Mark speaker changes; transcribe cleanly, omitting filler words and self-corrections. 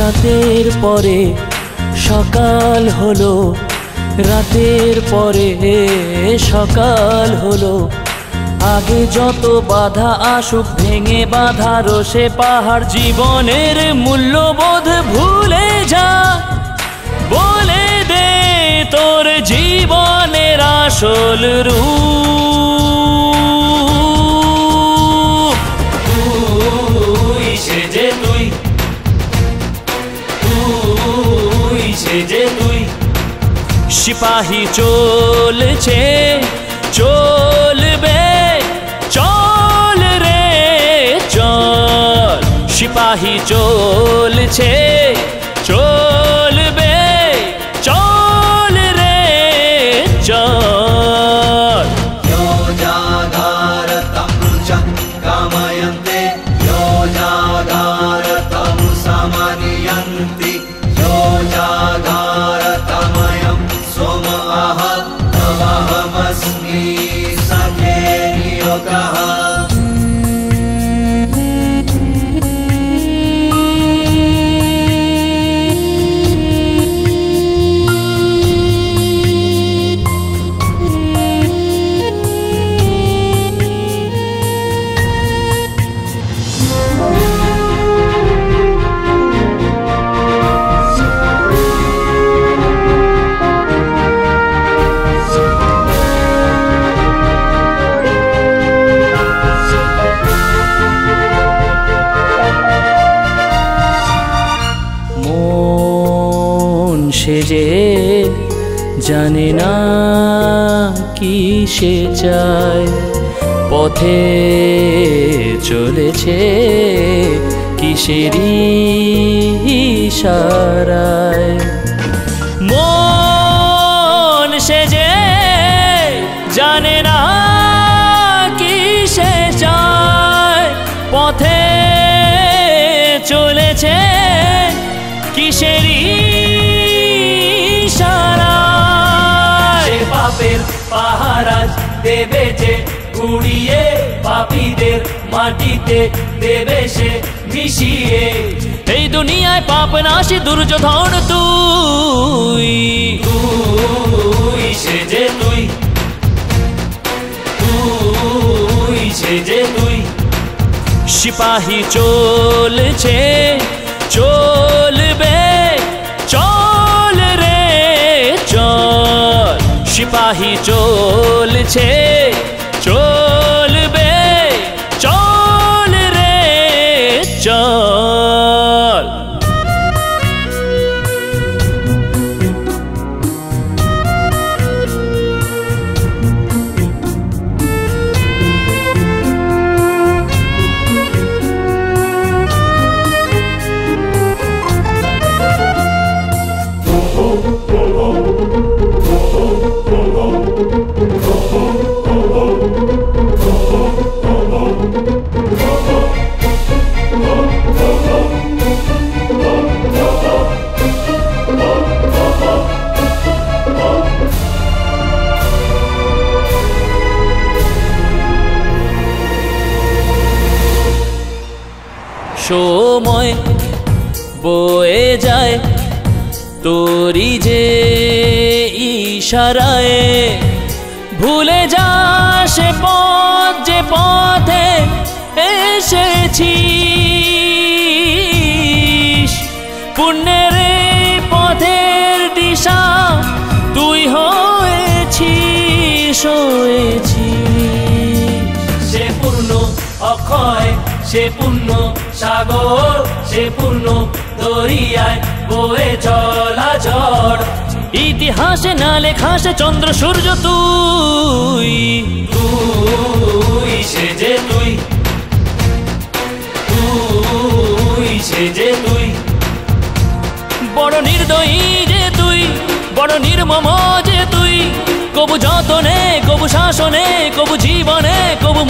Speaker 1: রাতের পরে সকাল হলো, রাতের পরে সকাল হলো। আগে যত বাধা আসুক ভেঙে বাঁধারো সে পাহাড়, জীবনের মূল্যবোধ ভুলে যা, বলে দে তোর জীবনের আসল রূপ। তুই সেজে তুই, তুই সেজে তুই। সিপাহী চলছে চলবে, চল রে চল। সিপাহী চলছে চলবে, চল রে চল।
Speaker 2: यो जागारतं कामयन्ते, यो जागारतं समनियन्ति, यो जागारतमयं सोम तवहमस्मि सखे नियोगः।
Speaker 1: সে যে জানে না কি সে চায়, পথে চলেছে কিসেরই ইশারায়। মন সে যে জানে না কি সে চায়, পথে চলেছে কিসেরই পাহারাজ দেবে যে উড়িয়ে, পাপীদের মাটিতে দেবে সে মিশিয়ে। এই দুনিয়ায় পাপ নাশী দুর্যোধন তুই, তুই সেজে তুই, তুই সেজে তুই। সিপাহী চলছে চলবে, চল রে চল। সিপাহী চলছে চলবে, চল রে চল। সময় বয়ে যায় তোরি যে ইশারায়, ভুলে যা সে পথ যে পথে এসেছিস। পুণ্যের পথের দিশা তুই হয়েছিস, হয়েছিস। সে পূর্ণ অক্ষয়, সে পূর্ণ সাগর, সে পূর্ণ দরিয়ায় বয়ে চলা ঝড়। ইতিহাসে না লেখা সে চন্দ্র সূর্য তুই, তুই সেজে তুই, তুই সেজে তুই। বড় নির্দয়ী যে তুই, বড় নির্মম যে তুই। কবু যতনে, কবু শাসনে, কবু জীবনে, কবু